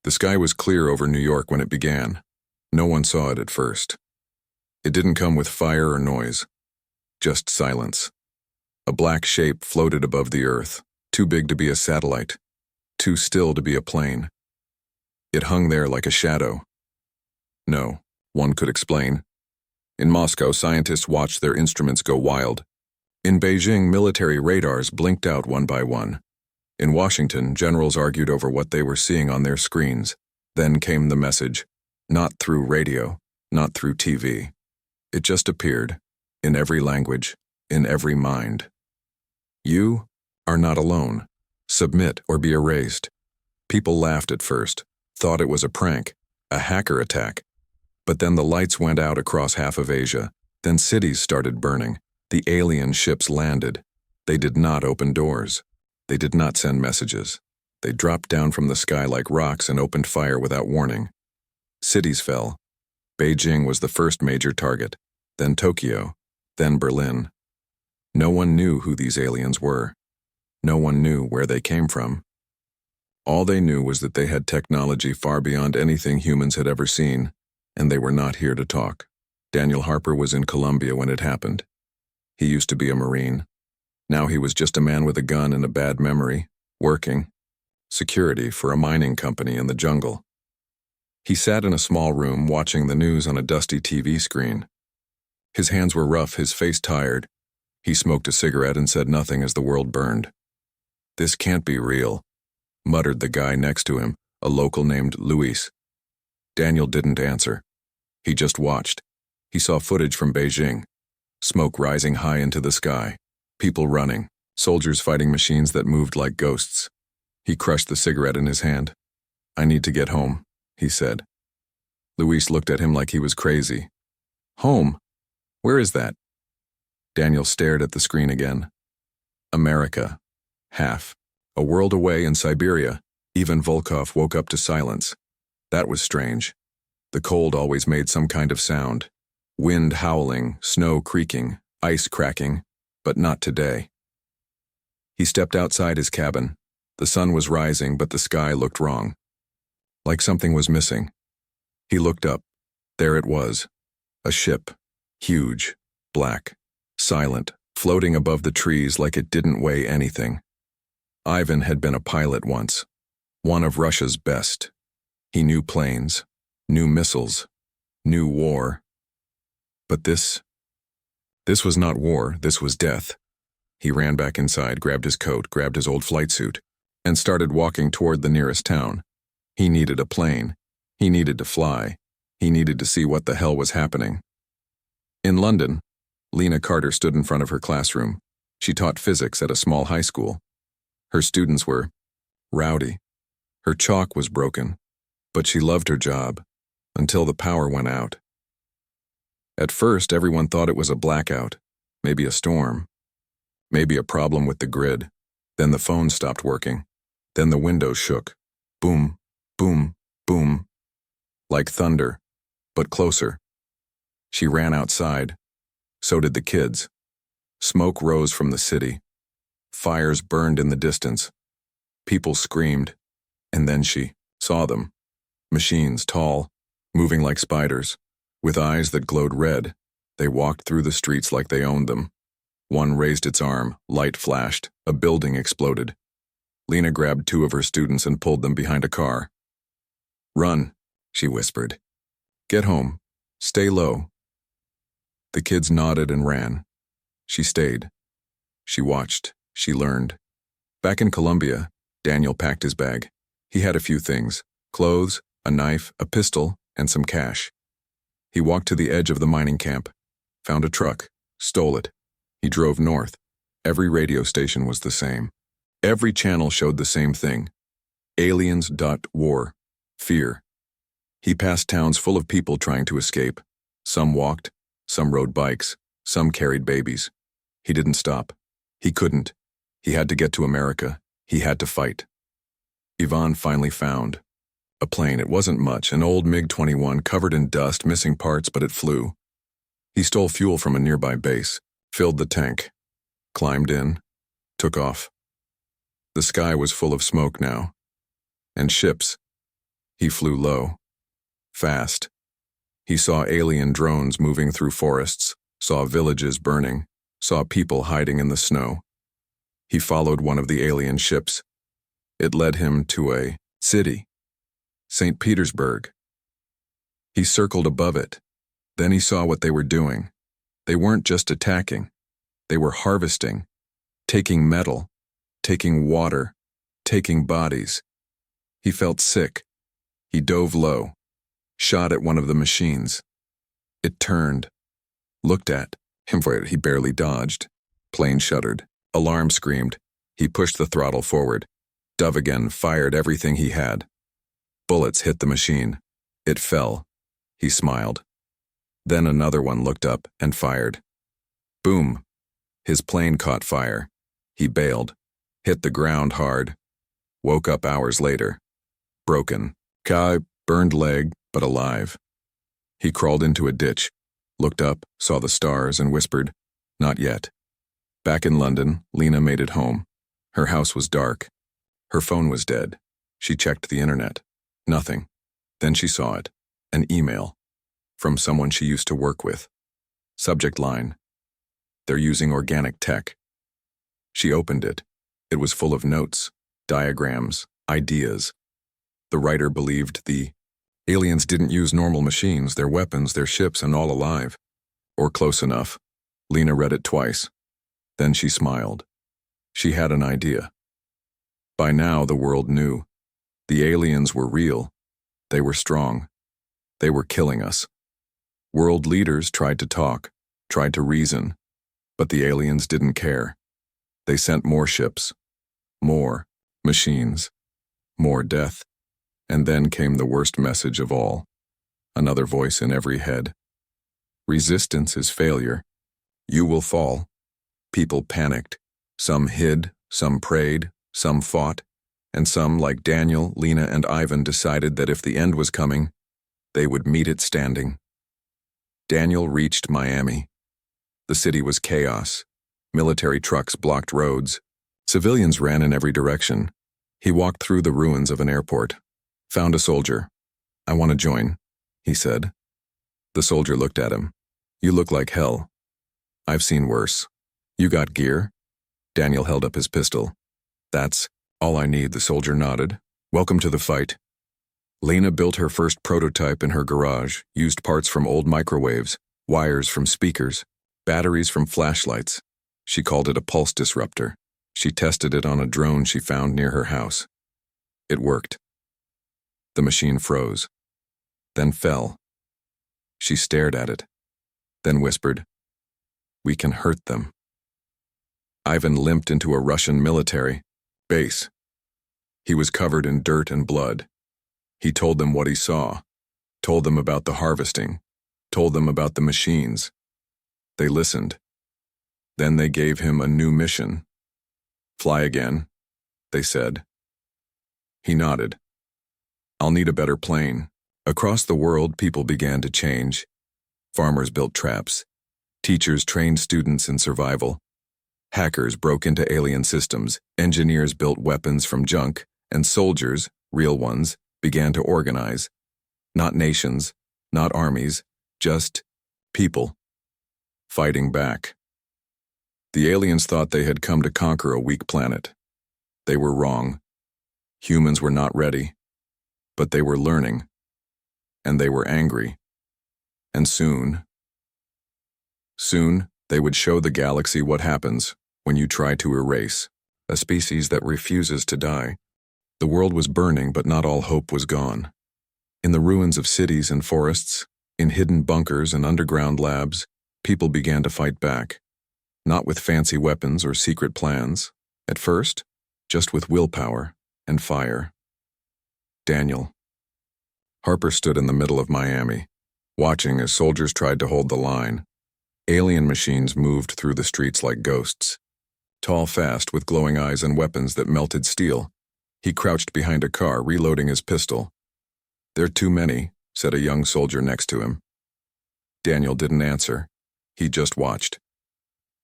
The sky was clear over New York when it began. No one saw it at first. It didn't come with fire or noise, just silence. A black shape floated above the earth, too big to be a satellite, too still to be a plane. It hung there like a shadow. No, one could explain. In Moscow, scientists watched their instruments go wild. In Beijing, military radars blinked out one by one. In Washington, generals argued over what they were seeing on their screens. Then came the message, not through radio, not through TV. It just appeared, in every language, in every mind. You are not alone. Submit or be erased. People laughed at first, thought it was a prank, a hacker attack. But then the lights went out across half of Asia. Then cities started burning. The alien ships landed. They did not open doors. They did not send messages. They dropped down from the sky like rocks and opened fire without warning. Cities fell. Beijing was the first major target, then Tokyo, then Berlin. No one knew who these aliens were. No one knew where they came from. All they knew was that they had technology far beyond anything humans had ever seen, and they were not here to talk. Daniel Harper was in Colombia when it happened. He used to be a Marine. Now he was just a man with a gun and a bad memory, working security for a mining company in the jungle. He sat in a small room watching the news on a dusty TV screen. His hands were rough, his face tired. He smoked a cigarette and said nothing as the world burned. "This can't be real," muttered the guy next to him, a local named Luis. Daniel didn't answer. He just watched. He saw footage from Beijing. Smoke rising high into the sky. People running. Soldiers fighting machines that moved like ghosts. He crushed the cigarette in his hand. "I need to get home," he said. Luis looked at him like he was crazy. "Home? Where is that?" Daniel stared at the screen again. America. Half. A world away in Siberia. Even Volkov woke up to silence. That was strange. The cold always made some kind of sound. Wind howling, snow creaking, ice cracking, but not today. He stepped outside his cabin. The sun was rising, but the sky looked wrong. Like something was missing. He looked up. There it was. A ship. Huge, black, silent, floating above the trees like it didn't weigh anything. Ivan had been a pilot once. One of Russia's best. He knew planes, knew missiles, knew war. But this was not war, this was death. He ran back inside, grabbed his coat, grabbed his old flight suit, and started walking toward the nearest town. He needed a plane. He needed to fly. He needed to see what the hell was happening. In London, Lena Carter stood in front of her classroom. She taught physics at a small high school. Her students were rowdy. Her chalk was broken, but she loved her job until the power went out. At first, everyone thought it was a blackout, maybe a storm, maybe a problem with the grid. Then the phone stopped working. Then the windows shook. Boom, boom, boom. Like thunder, but closer. She ran outside. So did the kids. Smoke rose from the city. Fires burned in the distance. People screamed. And then she saw them. Machines, tall, moving like spiders. With eyes that glowed red, they walked through the streets like they owned them. One raised its arm, light flashed, a building exploded. Lena grabbed two of her students and pulled them behind a car. "Run," she whispered. "Get home. Stay low." The kids nodded and ran. She stayed. She watched. She learned. Back in Colombia, Daniel packed his bag. He had a few things: clothes, a knife, a pistol, and some cash. He walked to the edge of the mining camp, found a truck, stole it. He drove north. Every radio station was the same. Every channel showed the same thing. Aliens.war. Fear. He passed towns full of people trying to escape. Some walked, some rode bikes, some carried babies. He didn't stop. He couldn't. He had to get to America. He had to fight. Ivan finally found a plane. It wasn't much, an old MiG-21 covered in dust, missing parts, but it flew. He stole fuel from a nearby base, filled the tank, climbed in, took off. The sky was full of smoke now, and ships. He flew low, fast. He saw alien drones moving through forests, saw villages burning, saw people hiding in the snow. He followed one of the alien ships. It led him to a city, St. Petersburg. He circled above it. Then he saw what they were doing. They weren't just attacking. They were harvesting, taking metal, taking water, taking bodies. He felt sick. He dove low, shot at one of the machines. It turned, looked at him for it. He barely dodged. Plane shuddered. Alarm screamed. He pushed the throttle forward. Dove again fired everything he had. Bullets hit the machine. It fell. He smiled. Then another one looked up and fired. Boom! His plane caught fire. He bailed, hit the ground hard, woke up hours later. Broken. Burned leg, but alive. He crawled into a ditch, looked up, saw the stars, and whispered, "Not yet." Back in London, Lena made it home. Her house was dark. Her phone was dead. She checked the internet. Nothing. Then she saw it. An email. From someone she used to work with. Subject line: "They're using organic tech." She opened it. It was full of notes, diagrams, ideas. The writer believed the aliens didn't use normal machines, their weapons, their ships, and all alive. Or close enough. Lena read it twice. Then she smiled. She had an idea. By now the world knew. The aliens were real. They were strong. They were killing us. World leaders tried to talk, tried to reason, but the aliens didn't care. They sent more ships, more machines, more death. And then came the worst message of all. Another voice in every head. Resistance is failure. You will fall. People panicked. Some hid, some prayed, some fought, and some, like Daniel, Lena, and Ivan, decided that if the end was coming, they would meet it standing. Daniel reached Miami. The city was chaos. Military trucks blocked roads. Civilians ran in every direction. He walked through the ruins of an airport. Found a soldier. "I want to join," he said. The soldier looked at him. "You look like hell." "I've seen worse." "You got gear?" Daniel held up his pistol. "That's all I need," the soldier nodded. "Welcome to the fight." Lena built her first prototype in her garage, used parts from old microwaves, wires from speakers, batteries from flashlights. She called it a pulse disruptor. She tested it on a drone she found near her house. It worked. The machine froze, then fell. She stared at it, then whispered, "We can hurt them." Ivan limped into a Russian military base. He was covered in dirt and blood. He told them what he saw, told them about the harvesting, told them about the machines. They listened. Then they gave him a new mission. "Fly again," they said. He nodded. "I'll need a better plane." Across the world, people began to change. Farmers built traps. Teachers trained students in survival. Hackers broke into alien systems. Engineers built weapons from junk. And soldiers, real ones, began to organize. Not nations, not armies, just people. Fighting back. The aliens thought they had come to conquer a weak planet. They were wrong. Humans were not ready. But they were learning. And they were angry. And soon, they would show the galaxy what happens when you try to erase a species that refuses to die. The world was burning, but not all hope was gone. In the ruins of cities and forests, in hidden bunkers and underground labs, people began to fight back. Not with fancy weapons or secret plans. At first, just with willpower and fire. Daniel. Harper stood in the middle of Miami, watching as soldiers tried to hold the line. Alien machines moved through the streets like ghosts. Tall, fast, with glowing eyes and weapons that melted steel. He crouched behind a car, reloading his pistol. "They're too many," said a young soldier next to him. Daniel didn't answer. He just watched.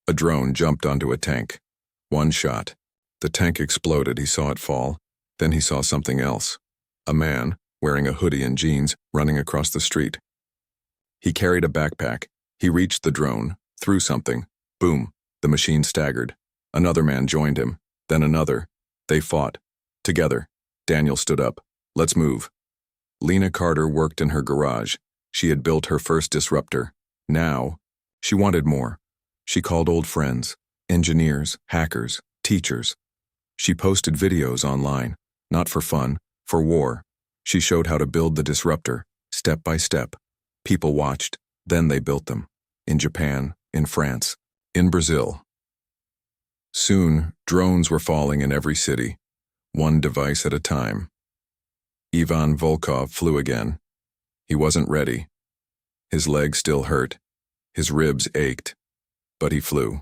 A drone jumped onto a tank. One shot. The tank exploded. He saw it fall. Then he saw something else. A man, wearing a hoodie and jeans, running across the street. He carried a backpack. He reached the drone, threw something. Boom, the machine staggered. Another man joined him, then another. They fought. Together. Daniel stood up. Let's move. Lena Carter worked in her garage. She had built her first disruptor. Now, she wanted more. She called old friends, engineers, hackers, teachers. She posted videos online, not for fun, for war. She showed how to build the disruptor, step by step. People watched, then they built them. In Japan, in France, in Brazil. Soon, drones were falling in every city, one device at a time. Ivan Volkov flew again. He wasn't ready. His leg still hurt. His ribs ached. But he flew.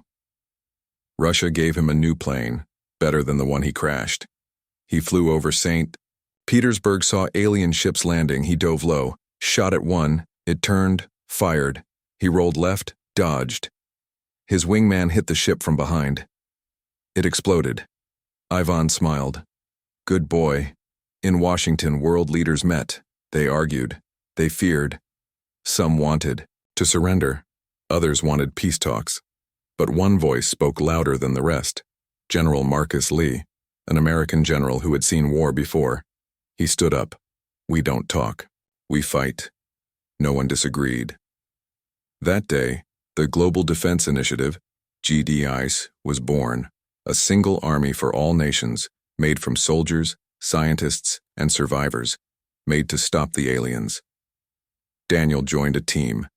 Russia gave him a new plane, better than the one he crashed. He flew over St. Petersburg, saw alien ships landing. He dove low, shot at one. It turned, fired. He rolled left, dodged. His wingman hit the ship from behind. It exploded. Ivan smiled. Good boy. In Washington, world leaders met. They argued. They feared. Some wanted to surrender. Others wanted peace talks. But one voice spoke louder than the rest. General Marcus Lee, an American general who had seen war before. He stood up. We don't talk. We fight. No one disagreed. That day, the Global Defense Initiative, GDICE, was born, a single army for all nations, made from soldiers, scientists, and survivors, made to stop the aliens. Daniel joined a team.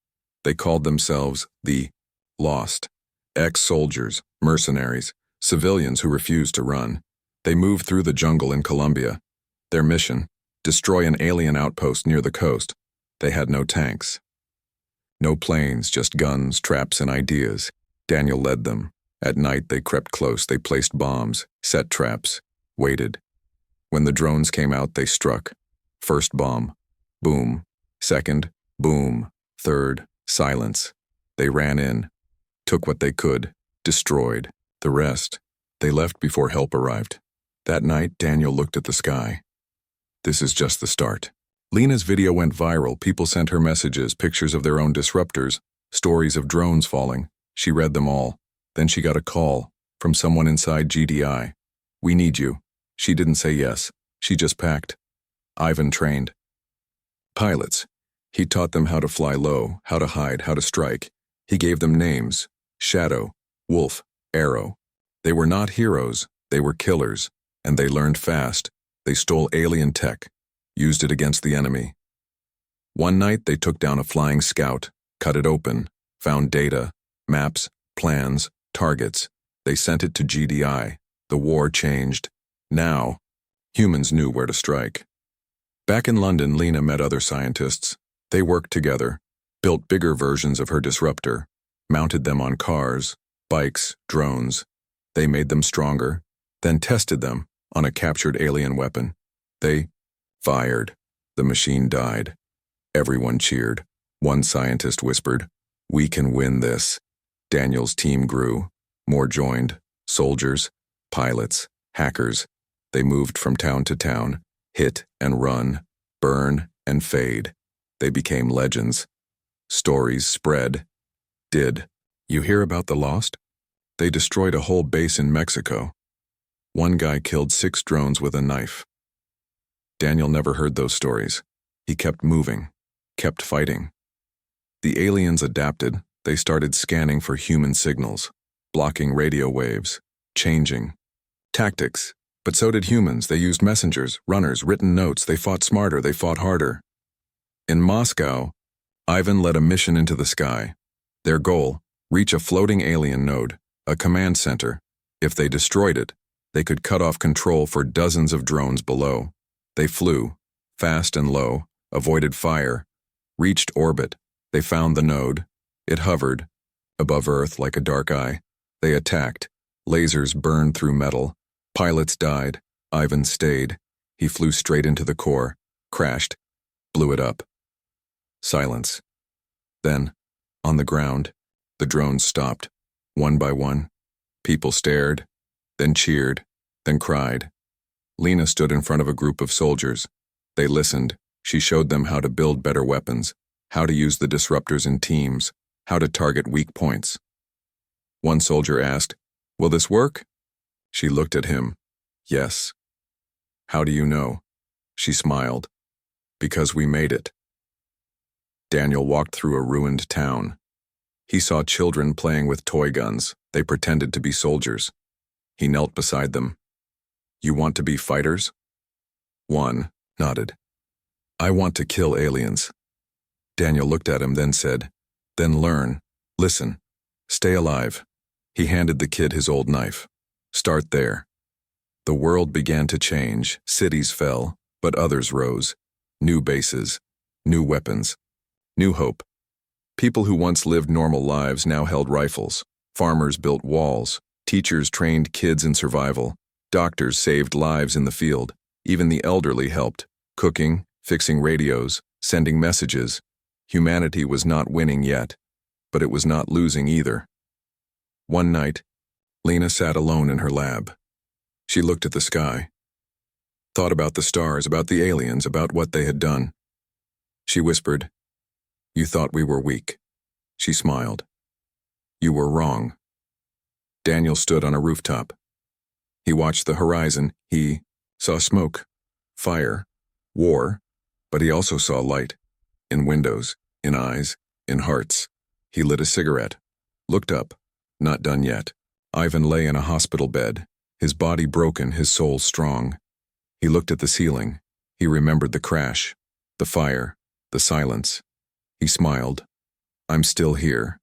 They called themselves the Lost. Ex-soldiers, mercenaries, civilians who refused to run. They moved through the jungle in Colombia. Their mission, destroy an alien outpost near the coast. They had no tanks. No planes, just guns, traps, and ideas. Daniel led them. At night, they crept close. They placed bombs, set traps, waited. When the drones came out, they struck. First bomb. Boom. Second. Boom. Third. Silence. They ran in. Took what they could. Destroyed. The rest. They left before help arrived. That night, Daniel looked at the sky. This is just the start. Lena's video went viral. People sent her messages, pictures of their own disruptors, stories of drones falling. She read them all. Then she got a call from someone inside GDI. We need you. She didn't say yes. She just packed. Ivan trained pilots. He taught them how to fly low, how to hide, how to strike. He gave them names: Shadow, Wolf, Arrow. They were not heroes. They were killers. And they learned fast. They stole alien tech, used it against the enemy. One night, they took down a flying scout, cut it open, found data, maps, plans, targets. They sent it to GDI. The war changed. Now, humans knew where to strike. Back in London, Lena met other scientists. They worked together, built bigger versions of her disruptor, mounted them on cars, bikes, drones. They made them stronger, then tested them on a captured alien weapon. They fired. The machine died. Everyone cheered. One scientist whispered, "We can win this." Daniel's team grew. More joined. Soldiers, pilots, hackers. They moved from town to town, hit and run, burn and fade. They became legends. Stories spread. Did you hear about the Lost? They destroyed a whole base in Mexico. One guy killed 6 drones with a knife. Daniel never heard those stories. He kept moving, kept fighting. The aliens adapted. They started scanning for human signals, blocking radio waves, changing tactics. But so did humans. They used messengers, runners, written notes. They fought smarter. They fought harder. In Moscow, Ivan led a mission into the sky. Their goal, reach a floating alien node, a command center. If they destroyed it, they could cut off control for dozens of drones below. They flew, fast and low, avoided fire, reached orbit. They found the node. It hovered above Earth like a dark eye. They attacked. Lasers burned through metal. Pilots died. Ivan stayed. He flew straight into the core, crashed, blew it up. Silence. Then, on the ground, the drones stopped, one by one. People stared, then cheered, then cried. Lena stood in front of a group of soldiers. They listened. She showed them how to build better weapons, how to use the disruptors in teams, how to target weak points. One soldier asked, "Will this work?" She looked at him. "Yes." "How do you know?" She smiled. "Because we made it." Daniel walked through a ruined town. He saw children playing with toy guns. They pretended to be soldiers. He knelt beside them. "You want to be fighters?" One nodded. "I want to kill aliens." Daniel looked at him, then said, "Then learn. Listen. Stay alive." He handed the kid his old knife. "Start there." The world began to change. Cities fell, but others rose. New bases, new weapons, new hope. People who once lived normal lives now held rifles. Farmers built walls. Teachers trained kids in survival. Doctors saved lives in the field. Even the elderly helped, cooking, fixing radios, sending messages. Humanity was not winning yet, but it was not losing either. One night, Lena sat alone in her lab. She looked at the sky, thought about the stars, about the aliens, about what they had done. She whispered, "You thought we were weak." She smiled. "You were wrong." Daniel stood on a rooftop. He watched the horizon. He saw smoke, fire, war, but he also saw light. In windows, in eyes, in hearts. He lit a cigarette, looked up, not done yet. Ivan lay in a hospital bed, his body broken, his soul strong. He looked at the ceiling. He remembered the crash, the fire, the silence. He smiled. "I'm still here."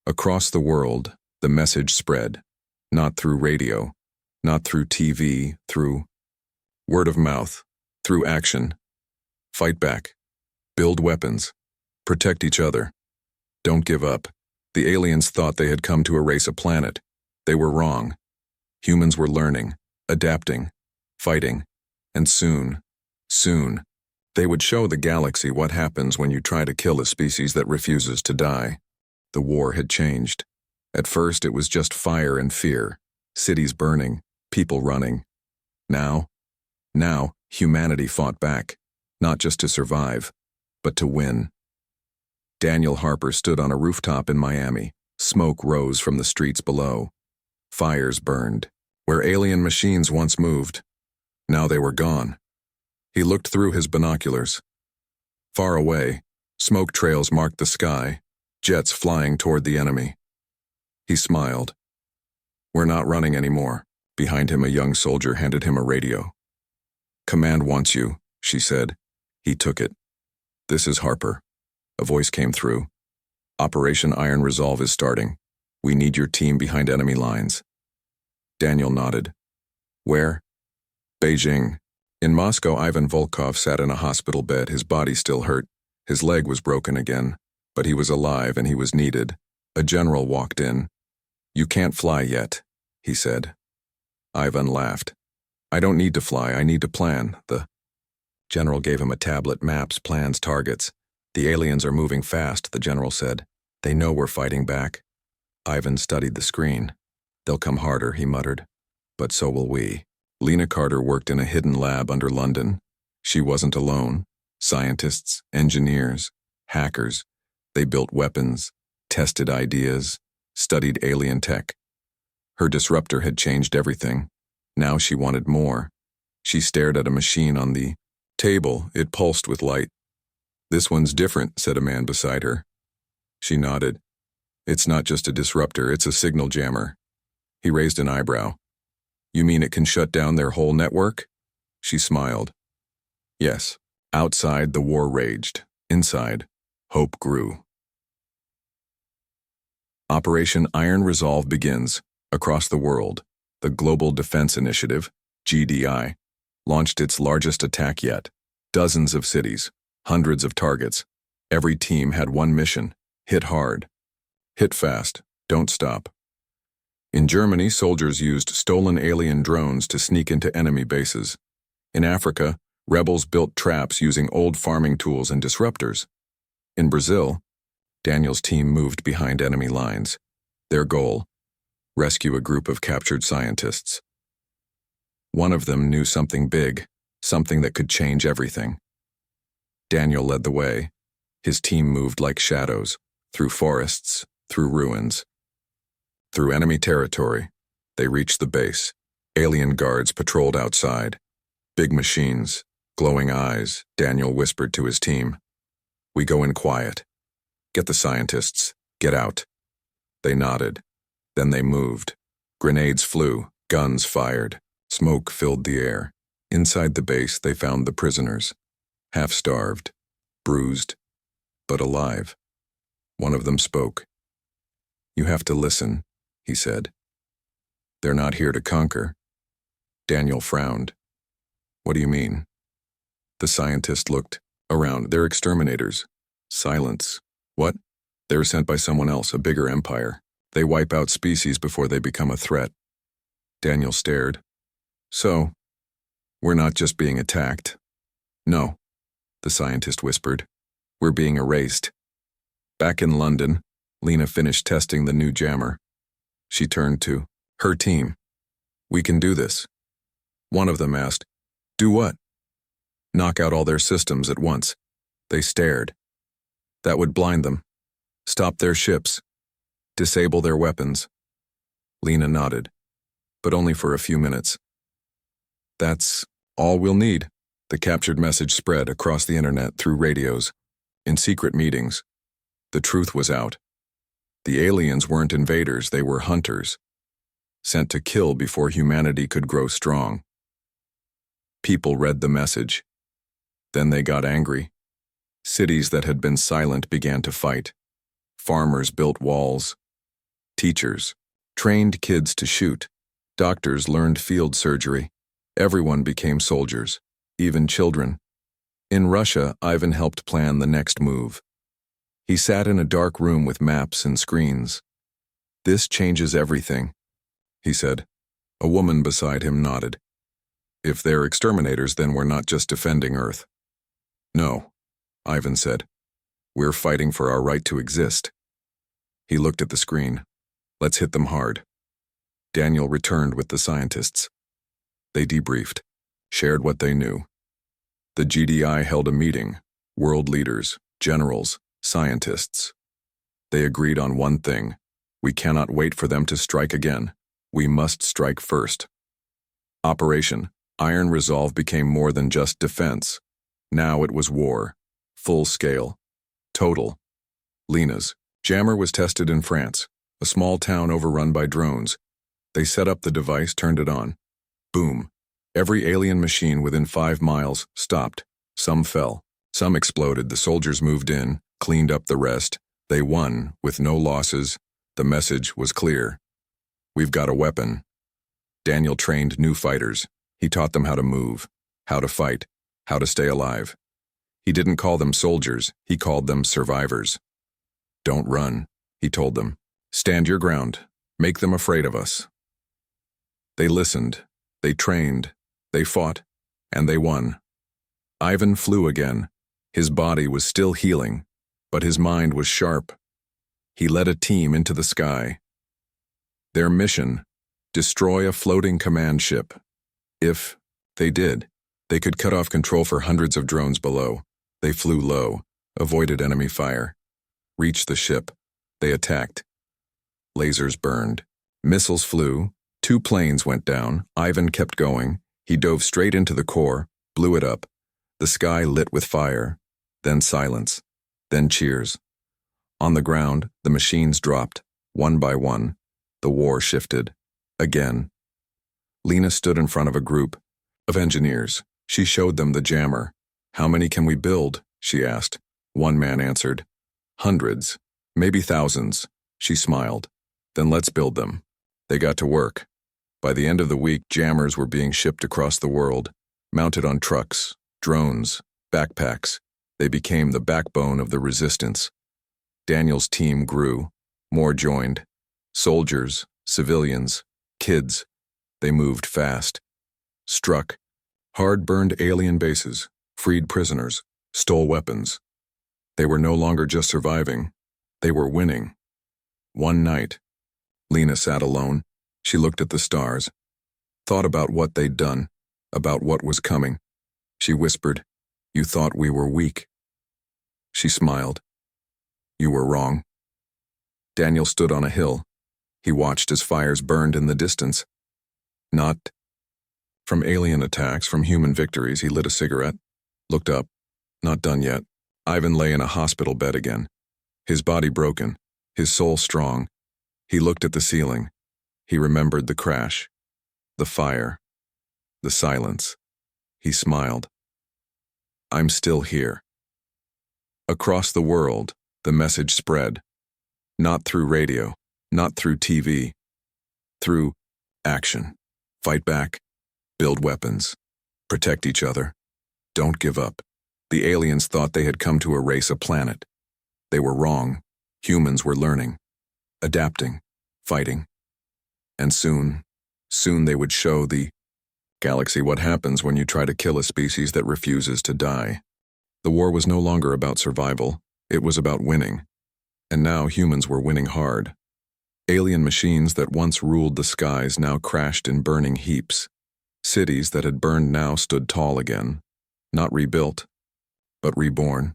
Across the world, the message spread, not through radio, not through TV, through word of mouth, through action. Fight back. Build weapons. Protect each other. Don't give up. The aliens thought they had come to erase a planet. They were wrong. Humans were learning, adapting, fighting, and soon, they would show the galaxy what happens when you try to kill a species that refuses to die. The war had changed. At first it was just fire and fear, cities burning, people running. Now, humanity fought back, not just to survive, but to win. Daniel Harper stood on a rooftop in Miami. Smoke rose from the streets below. Fires burned. Where alien machines once moved, now they were gone. He looked through his binoculars. Far away, smoke trails marked the sky, jets flying toward the enemy. He smiled. "We're not running anymore." Behind him, a young soldier handed him a radio. "Command wants you," she said. He took it. "This is Harper." A voice came through. "Operation Iron Resolve is starting. We need your team behind enemy lines." Daniel nodded. "Where?" "Beijing." In Moscow, Ivan Volkov sat in a hospital bed. His body still hurt. His leg was broken again, but he was alive and he was needed. A general walked in. "You can't fly yet," he said. Ivan laughed. "I don't need to fly, I need to plan." The general gave him a tablet, maps, plans, targets. "The aliens are moving fast," the general said. "They know we're fighting back." Ivan studied the screen. "They'll come harder," he muttered. "But so will we." Lena Carter worked in a hidden lab under London. She wasn't alone. Scientists, engineers, hackers. They built weapons, tested ideas, studied alien tech. Her disruptor had changed everything. Now she wanted more. She stared at a machine on the table. It pulsed with light. "This one's different," said a man beside her. She nodded. "It's not just a disruptor, it's a signal jammer." He raised an eyebrow. "You mean it can shut down their whole network?" She smiled. "Yes." Outside, the war raged. Inside, hope grew. Operation Iron Resolve begins. Across the world, the Global Defense Initiative, GDI, launched its largest attack yet. Dozens of cities, hundreds of targets. Every team had one mission: hit hard. Hit fast, don't stop. In Germany, soldiers used stolen alien drones to sneak into enemy bases. In Africa, rebels built traps using old farming tools and disruptors. In Brazil, Daniel's team moved behind enemy lines. Their goal: rescue a group of captured scientists. One of them knew something big, something that could change everything. Daniel led the way. His team moved like shadows, through forests, through ruins. Through enemy territory, they reached the base. Alien guards patrolled outside. Big machines, glowing eyes, Daniel whispered to his team. We go in quiet. Get the scientists. Get out. They nodded. Then they moved. Grenades flew, guns fired. Smoke filled the air. Inside the base, they found the prisoners. Half-starved, bruised, but alive. One of them spoke. You have to listen, he said. They're not here to conquer. Daniel frowned. What do you mean? The scientist looked around. They're exterminators. Silence. What? They're sent by someone else, a bigger empire. They wipe out species before they become a threat. Daniel stared. So, we're not just being attacked. No, the scientist whispered. We're being erased. Back in London, Lena finished testing the new jammer. She turned to her team. We can do this. One of them asked, do what? Knock out all their systems at once. They stared. That would blind them. Stop their ships. Disable their weapons. Lena nodded, but only for a few minutes. That's all we'll need. The captured message spread across the internet through radios. In secret meetings, the truth was out. The aliens weren't invaders, they were hunters, sent to kill before humanity could grow strong. People read the message. Then they got angry. Cities that had been silent began to fight. Farmers built walls. Teachers trained kids to shoot. Doctors learned field surgery. Everyone became soldiers, even children. In Russia, Ivan helped plan the next move. He sat in a dark room with maps and screens. This changes everything, he said. A woman beside him nodded. If they're exterminators, then we're not just defending Earth. No, Ivan said. We're fighting for our right to exist. He looked at the screen. Let's hit them hard. Daniel returned with the scientists. They debriefed, shared what they knew. The GDI held a meeting, world leaders, generals, scientists. They agreed on one thing. We cannot wait for them to strike again. We must strike first. Operation Iron Resolve became more than just defense. Now it was war. Full scale. Total. Lena's jammer was tested in France, a small town overrun by drones. They set up the device, turned it on. Boom. Every alien machine within 5 miles stopped. Some fell. Some exploded. The soldiers moved in, cleaned up the rest. They won, with no losses. The message was clear. We've got a weapon. Daniel trained new fighters. He taught them how to move, how to fight, how to stay alive. He didn't call them soldiers. He called them survivors. Don't run, he told them. Stand your ground. Make them afraid of us. They listened. They trained. They fought. And they won. Ivan flew again. His body was still healing, but his mind was sharp. He led a team into the sky. Their mission: destroy a floating command ship. If they did, they could cut off control for hundreds of drones below. They flew low, avoided enemy fire. Reached the ship. They attacked. Lasers burned. Missiles flew. 2 planes went down. Ivan kept going. He dove straight into the core, blew it up. The sky lit with fire. Then silence. Then cheers. On the ground, the machines dropped, one by one. The war shifted. Again. Lena stood in front of a group of engineers. She showed them the jammer. How many can we build? She asked. One man answered. Hundreds, maybe thousands. She smiled. Then let's build them. They got to work. By the end of the week, jammers were being shipped across the world, mounted on trucks, drones, backpacks. They became the backbone of the resistance. Daniel's team grew. More joined. Soldiers, civilians, kids. They moved fast. Struck. Hard-burned alien bases. Freed prisoners. Stole weapons. They were no longer just surviving. They were winning. One night, Lena sat alone. She looked at the stars. Thought about what they'd done. About what was coming. She whispered, "You thought we were weak. She smiled. You were wrong. Daniel stood on a hill. He watched as fires burned in the distance. Not from alien attacks, from human victories. He lit a cigarette, looked up. Not done yet. Ivan lay in a hospital bed again. His body broken, his soul strong. He looked at the ceiling. He remembered the crash, the fire, the silence. He smiled. I'm still here. Across the world, the message spread. Not through radio, not through TV. Through action. Fight back. Build weapons. Protect each other. Don't give up. The aliens thought they had come to erase a planet. They were wrong. Humans were learning, adapting, fighting. And soon they would show the galaxy what happens when you try to kill a species that refuses to die. The war was no longer about survival, it was about winning. And now humans were winning hard. Alien machines that once ruled the skies now crashed in burning heaps. Cities that had burned now stood tall again, not rebuilt, but reborn.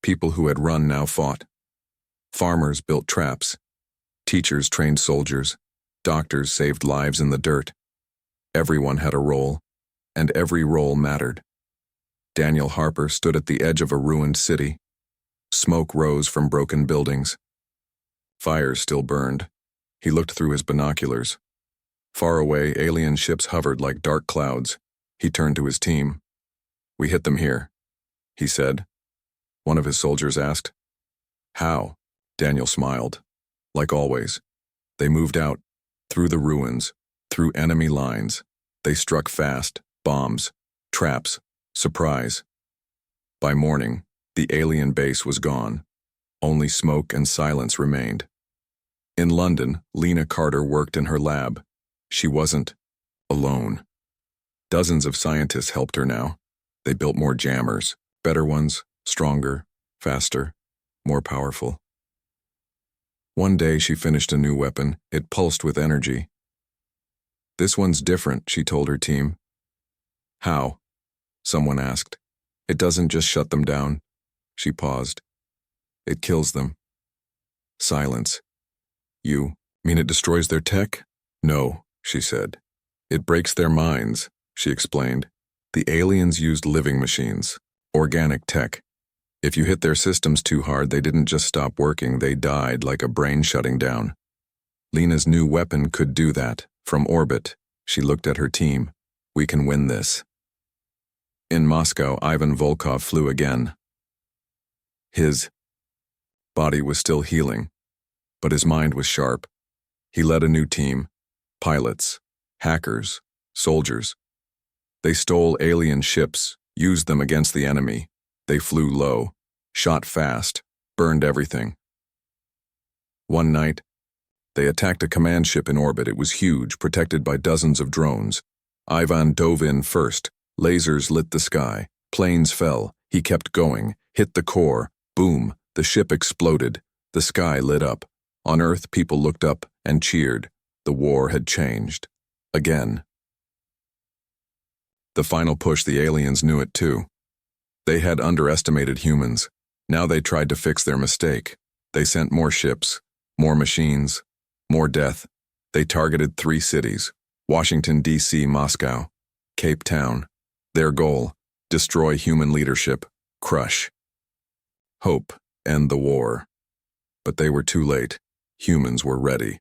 People who had run now fought. Farmers built traps. Teachers trained soldiers. Doctors saved lives in the dirt. Everyone had a role, and every role mattered. Daniel Harper stood at the edge of a ruined city. Smoke rose from broken buildings. Fires still burned. He looked through his binoculars. Far away, alien ships hovered like dark clouds. He turned to his team. We hit them here, he said. One of his soldiers asked. How? Daniel smiled. Like always. They moved out, through the ruins, through enemy lines. They struck fast, bombs, traps, surprise. By morning, the alien base was gone. Only smoke and silence remained. In London, Lena Carter worked in her lab. She wasn't alone. Dozens of scientists helped her now. They built more jammers, better ones, stronger, faster, more powerful. One day she finished a new weapon. It pulsed with energy. This one's different, she told her team. How? Someone asked. It doesn't just shut them down. She paused. It kills them. Silence. You mean it destroys their tech? No, she said. It breaks their minds, she explained. The aliens used living machines, organic tech. If you hit their systems too hard, they didn't just stop working, they died like a brain shutting down. Lena's new weapon could do that. From orbit, she looked at her team. We can win this. In Moscow, Ivan Volkov flew again. His body was still healing, but his mind was sharp. He led a new team. Pilots, hackers, soldiers. They stole alien ships, used them against the enemy. They flew low, shot fast, burned everything. One night, they attacked a command ship in orbit. It was huge, protected by dozens of drones. Ivan dove in first. Lasers lit the sky. Planes fell. He kept going, hit the core. Boom, the ship exploded. The sky lit up. On Earth, people looked up and cheered. The war had changed. Again. The final push, the aliens knew it too. They had underestimated humans. Now they tried to fix their mistake. They sent more ships, more machines, more death. They targeted 3 cities: Washington, D.C., Moscow, Cape Town. Their goal: destroy human leadership, crush. Hope, end the war. But they were too late. Humans were ready.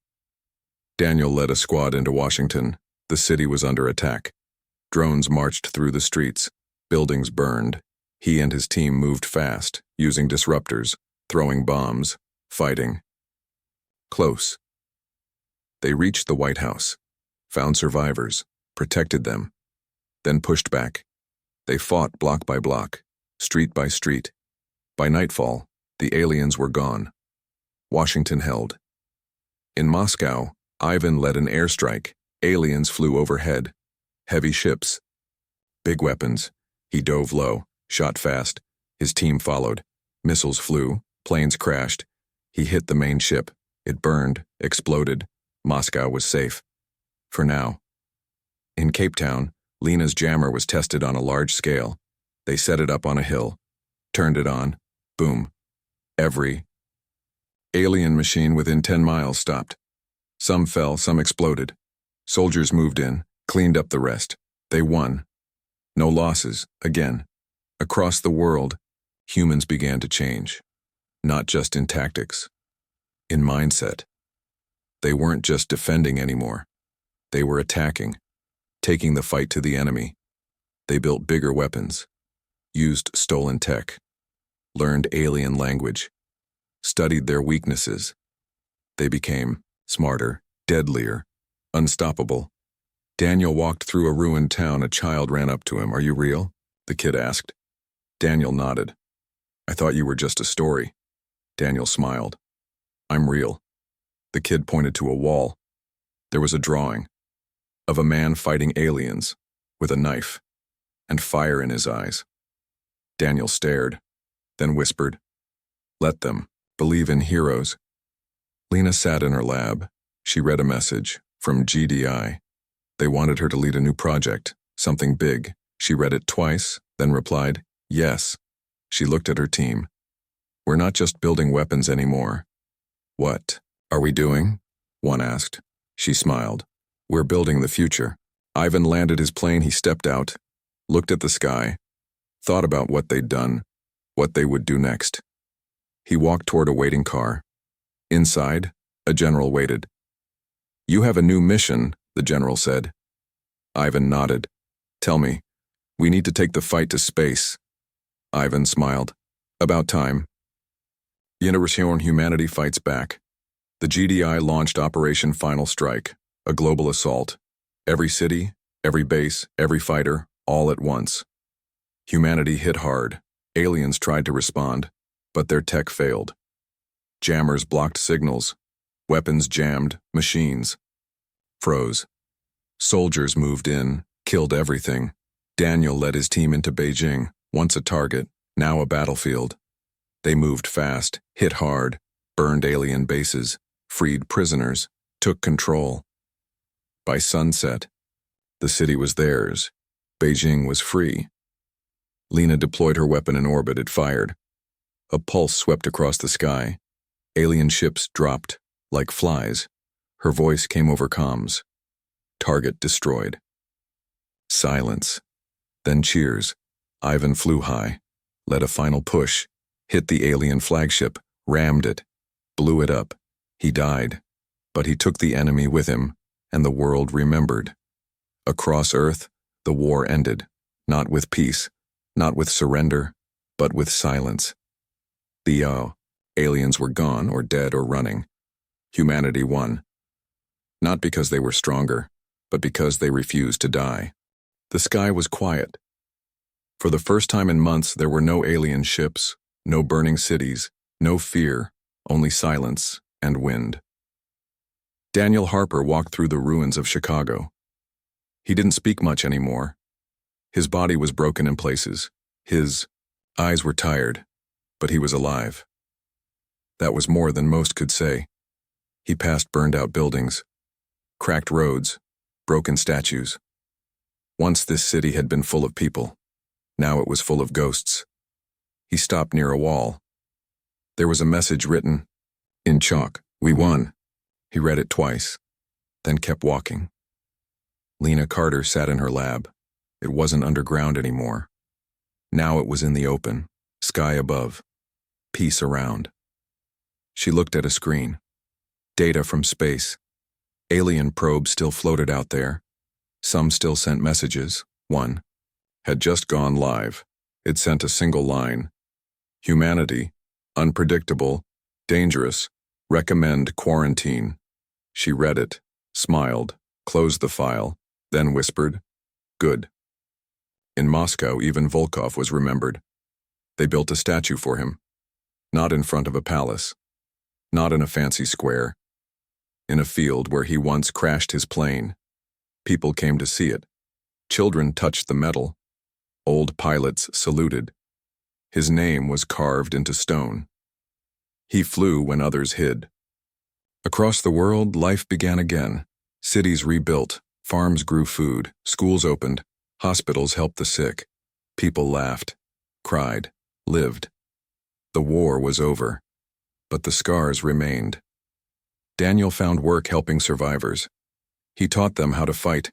Daniel led a squad into Washington. The city was under attack. Drones marched through the streets. Buildings burned. He and his team moved fast, using disruptors, throwing bombs, fighting. Close. They reached the White House, found survivors, protected them, then pushed back. They fought block by block, street by street. By nightfall, the aliens were gone. Washington held. In Moscow, Ivan led an airstrike. Aliens flew overhead. Heavy ships. Big weapons. He dove low, shot fast. His team followed. Missiles flew. Planes crashed. He hit the main ship. It burned, exploded. Moscow was safe. For now. In Cape Town, Lena's jammer was tested on a large scale. They set it up on a hill, turned it on. Boom. Every alien machine within 10 miles stopped. Some fell, some exploded. Soldiers moved in, cleaned up the rest. They won. No losses, again. Across the world, humans began to change. Not just in tactics, in mindset. They weren't just defending anymore. They were attacking, taking the fight to the enemy. They built bigger weapons, used stolen tech, learned alien language, studied their weaknesses. They became smarter, deadlier, unstoppable. Daniel walked through a ruined town. A child ran up to him. "Are you real?" the kid asked. Daniel nodded. "I thought you were just a story." Daniel smiled. "I'm real." The kid pointed to a wall. There was a drawing of a man fighting aliens with a knife and fire in his eyes. Daniel stared, then whispered, "Let them believe in heroes." Lena sat in her lab. She read a message from GDI. They wanted her to lead a new project, something big. She read it twice, then replied, "Yes." She looked at her team. "We're not just building weapons anymore." "What are we doing?" one asked. She smiled. "We're building the future." Ivan landed his plane. He stepped out, looked at the sky, thought about what they'd done, what they would do next. He walked toward a waiting car. Inside, a general waited. "You have a new mission," the general said. Ivan nodded. "Tell me, we need to take the fight to space." Ivan smiled. "About time." Narration: Humanity fights back. The GDI launched Operation Final Strike, a global assault. Every city, every base, every fighter, all at once. Humanity hit hard. Aliens tried to respond, but their tech failed. Jammers blocked signals. Weapons jammed. Machines froze. Soldiers moved in, killed everything. Daniel led his team into Beijing, once a target, now a battlefield. They moved fast, hit hard, burned alien bases, freed prisoners, took control. By sunset, the city was theirs. Beijing was free. Lena deployed her weapon in orbit. It fired. A pulse swept across the sky. Alien ships dropped, like flies. Her voice came over comms. Target destroyed. Silence. Then cheers. Ivan flew high, led a final push, hit the alien flagship, rammed it, blew it up. He died, but he took the enemy with him, and the world remembered. Across Earth, the war ended, not with peace, not with surrender, but with silence. The aliens were gone or dead or running. Humanity won. Not because they were stronger, but because they refused to die. The sky was quiet. For the first time in months, there were no alien ships, no burning cities, no fear, only silence and wind. Daniel Harper walked through the ruins of Chicago. He didn't speak much anymore. His body was broken in places. His eyes were tired, but he was alive. That was more than most could say. He passed burned-out buildings, cracked roads, broken statues. Once this city had been full of people. Now it was full of ghosts. He stopped near a wall. There was a message written in chalk. "We won." He read it twice, then kept walking. Lena Carter sat in her lab. It wasn't underground anymore. Now it was in the open, sky above, peace around. She looked at a screen. Data from space. Alien probes still floated out there. Some still sent messages. One had just gone live. It sent a single line. "Humanity, unpredictable, dangerous, recommend quarantine." She read it, smiled, closed the file, then whispered, "Good." In Moscow, even Volkov was remembered. They built a statue for him. Not in front of a palace. Not in a fancy square. In a field where he once crashed his plane. People came to see it. Children touched the metal. Old pilots saluted. His name was carved into stone. He flew when others hid. Across the world, life began again. Cities rebuilt, farms grew food, schools opened, hospitals helped the sick. People laughed, cried, lived. The war was over, but the scars remained. Daniel found work helping survivors. He taught them how to fight,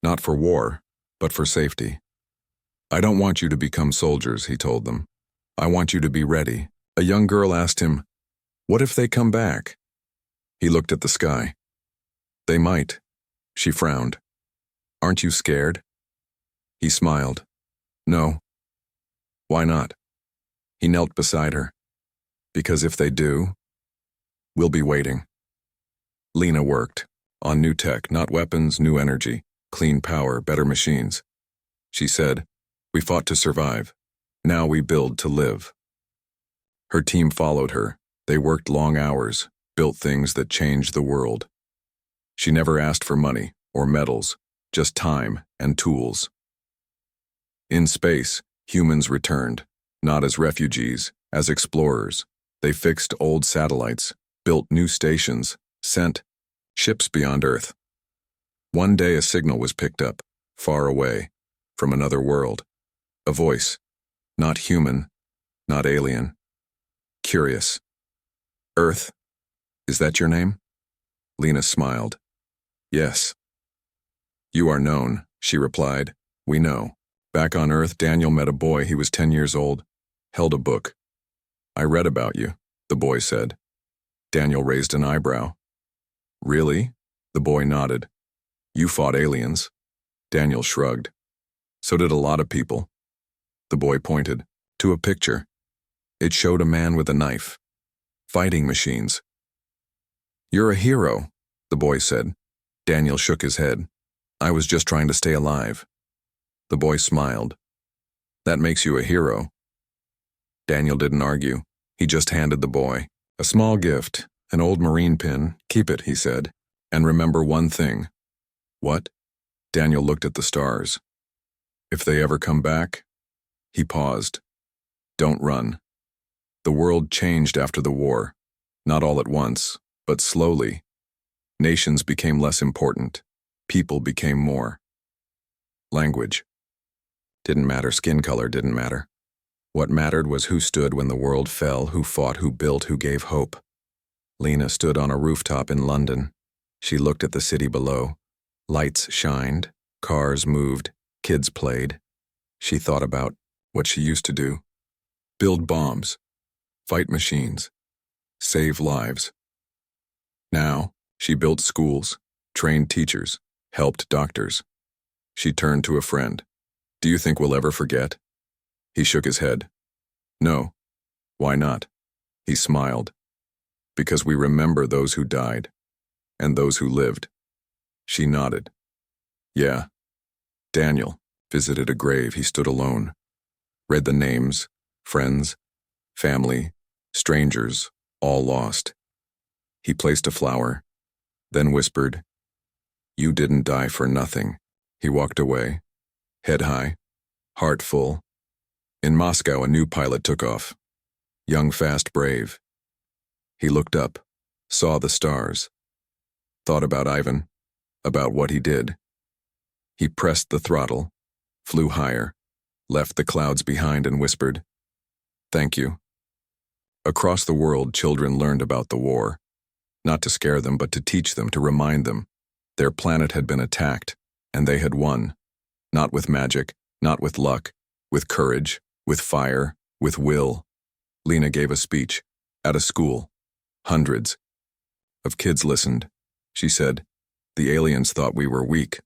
not for war, but for safety. "I don't want you to become soldiers," he told them. "I want you to be ready." A young girl asked him, "What if they come back?" He looked at the sky. "They might." She frowned. "Aren't you scared?" He smiled. "No." "Why not?" He knelt beside her. "Because if they do, we'll be waiting." Lena worked on new tech, not weapons, new energy, clean power, better machines. She said, "We fought to survive. Now we build to live." Her team followed her. They worked long hours, built things that changed the world. She never asked for money or medals, just time and tools. In space, humans returned, not as refugees, as explorers. They fixed old satellites, built new stations, sent ships beyond Earth. One day a signal was picked up, far away, from another world. A voice, not human, not alien. Curious. "Earth, is that your name?" Lena smiled. "Yes." "You are known," she replied. "We know." Back on Earth, Daniel met a boy. He was 10 years old, held a book. "I read about you," the boy said. Daniel raised an eyebrow. "Really?" The boy nodded. "You fought aliens." Daniel shrugged. "So did a lot of people." The boy pointed to a picture. It showed a man with a knife. Fighting machines. "You're a hero," the boy said. Daniel shook his head. "I was just trying to stay alive." The boy smiled. "That makes you a hero." Daniel didn't argue. He just handed the boy a small gift, an old marine pin. "Keep it," he said. "And remember one thing." "What?" Daniel looked at the stars. "If they ever come back," he paused. "Don't run." The world changed after the war. Not all at once, but slowly. Nations became less important. People became more. Language didn't matter. Skin color didn't matter. What mattered was who stood when the world fell, who fought, who built, who gave hope. Lena stood on a rooftop in London. She looked at the city below. Lights shined, cars moved, kids played. She thought about what she used to do. Build bombs, fight machines, save lives. Now, she built schools, trained teachers, helped doctors. She turned to a friend. "Do you think we'll ever forget?" He shook his head. "No." "Why not?" He smiled. "Because we remember those who died, and those who lived." She nodded. "Yeah." Daniel visited a grave. He stood alone, read the names, friends, family, strangers, all lost. He placed a flower, then whispered, "You didn't die for nothing." He walked away, head high, heart full. In Moscow, a new pilot took off. Young, fast, brave. He looked up, saw the stars, thought about Ivan, about what he did. He pressed the throttle, flew higher, left the clouds behind and whispered, "Thank you." Across the world, children learned about the war, not to scare them, but to teach them, to remind them. Their planet had been attacked, and they had won. Not with magic, not with luck, with courage, with fire, with will. Lena gave a speech at a school. Hundreds of kids listened. She said, "The aliens thought we were weak.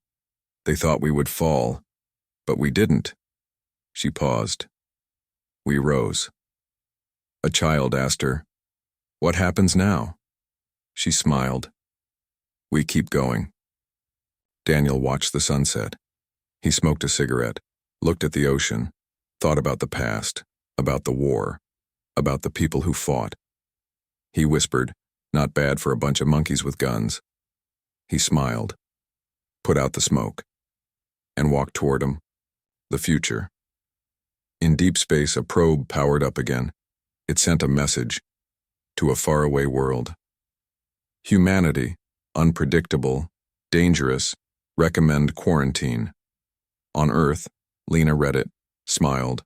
They thought we would fall, but we didn't." She paused. We rose. A child asked her, "What happens now?" She smiled. "We keep going." Daniel watched the sunset. He smoked a cigarette, looked at the ocean, thought about the past, about the war, about the people who fought. He whispered, "Not bad for a bunch of monkeys with guns." He smiled, put out the smoke, and walked toward him. The future. In deep space, a probe powered up again. It sent a message to a faraway world. Humanity, unpredictable, dangerous, recommend quarantine. On Earth, Lena read it, smiled,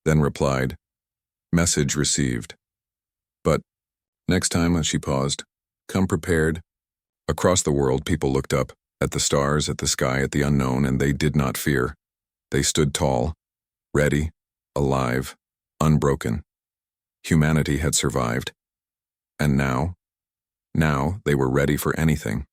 then replied, Message received. But next time, she paused. Come prepared. Across the world, people looked up, at the stars, at the sky, at the unknown, and they did not fear. They stood tall, ready, alive, unbroken. Humanity had survived. And now they were ready for anything.